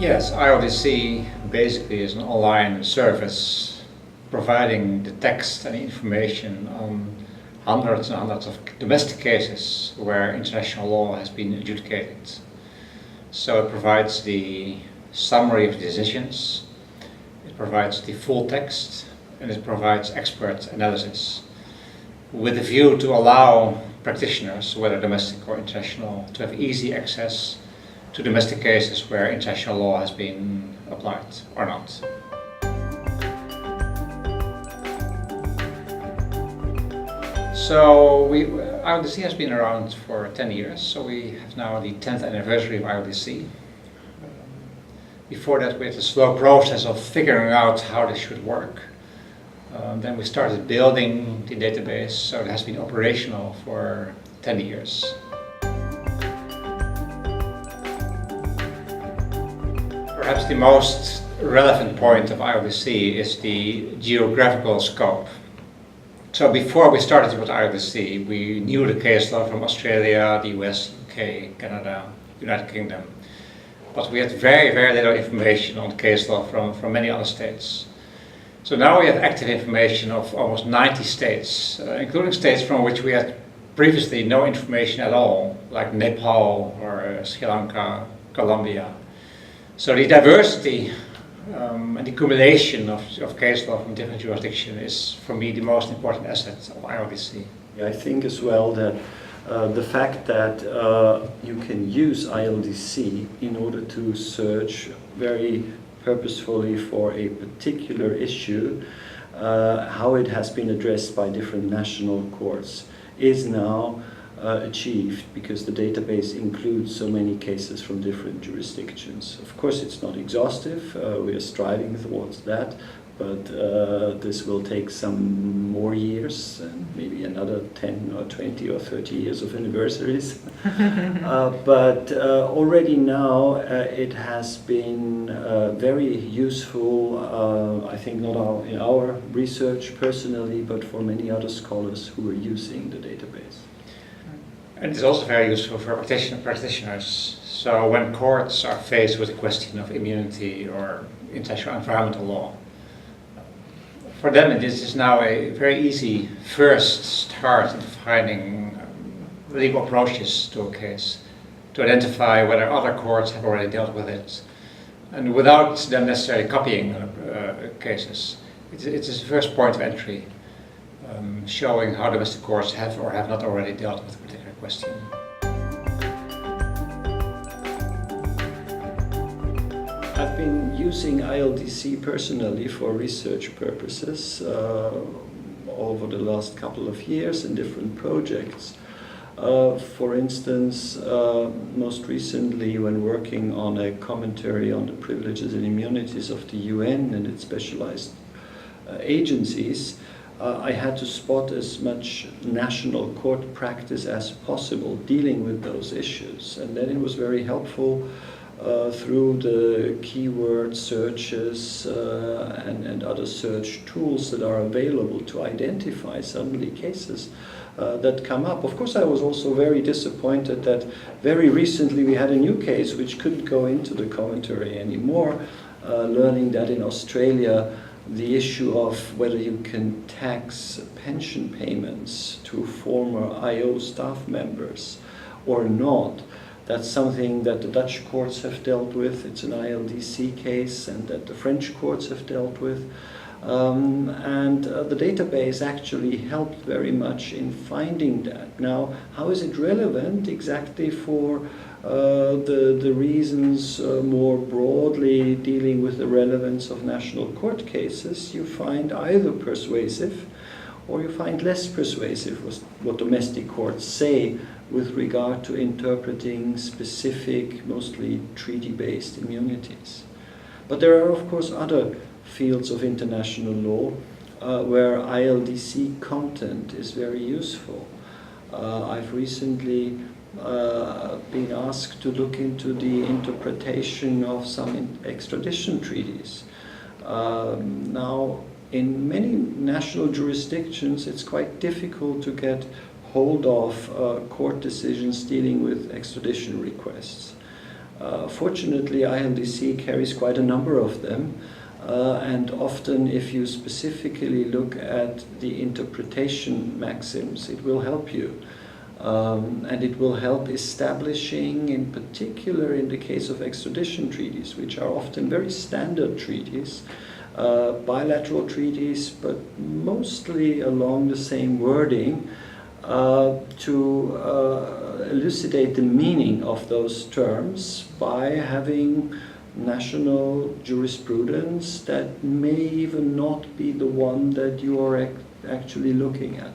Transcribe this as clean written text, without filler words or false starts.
Yes, ILDC basically is an online service providing the text and information on hundreds and hundreds of domestic cases where international law has been adjudicated. So it provides the summary of the decisions, it provides the full text, and it provides expert analysis with a view to allow practitioners, whether domestic or international, to have easy access to domestic cases where international law has been applied or not. So ILDC has been around for 10 years, so we have now the 10th anniversary of ILDC. Before that we had a slow process of figuring out how this should work. Then we started building the database, so it has been operational for 10 years. Perhaps the most relevant point of ILDC is the geographical scope. So before we started with ILDC, we knew the case law from Australia, the US, UK, Canada, United Kingdom. But we had very, very little information on case law from many other states. So now we have active information of almost 90 states, including states from which we had previously no information at all, like Nepal or Sri Lanka, Colombia. So the diversity and the accumulation of case law from different jurisdictions is, for me, the most important asset of ILDC. I think as well that the fact that you can use ILDC in order to search very purposefully for a particular issue, how it has been addressed by different national courts is now achieved because the database includes so many cases from different jurisdictions. Of course, it's not exhaustive, we are striving towards that, but this will take some more years and maybe another 10 or 20 or 30 years of anniversaries. But already now it has been very useful, I think not in our research personally, but for many other scholars who are using the database. And it's also very useful for practitioners. So when courts are faced with the question of immunity or international environmental law, for them this is now a very easy first start in finding legal approaches to a case, to identify whether other courts have already dealt with it, and without them necessarily copying cases. It is the first point of entry, showing how domestic courts have or have not already dealt with a particular question. I've been using ILDC personally for research purposes over the last couple of years in different projects. For instance, most recently when working on a commentary on the privileges and immunities of the UN and its specialized agencies, I had to spot as much national court practice as possible dealing with those issues, and then it was very helpful through the keyword searches and other search tools that are available to identify suddenly cases that come up. Of course, I was also very disappointed that very recently we had a new case which couldn't go into the commentary anymore, learning that in Australia the issue of whether you can tax pension payments to former IO staff members or not, that's something that the Dutch courts have dealt with. It's an ILDC case, and that the French courts have dealt with. The database actually helped very much in finding that. Now, how is it relevant exactly for the reasons more broadly dealing with the relevance of national court cases? You find either persuasive or you find less persuasive what domestic courts say with regard to interpreting specific, mostly treaty-based immunities. But there are, of course, other fields of international law where ILDC content is very useful. I've recently been asked to look into the interpretation of some extradition treaties. Now, in many national jurisdictions, it's quite difficult to get hold of court decisions dealing with extradition requests. Fortunately, ILDC carries quite a number of them, and often if you specifically look at the interpretation maxims, it will help you. And it will help establishing, in particular in the case of extradition treaties, which are often very standard treaties, bilateral treaties, but mostly along the same wording, to elucidate the meaning of those terms by having national jurisprudence that may even not be the one that you are actually looking at.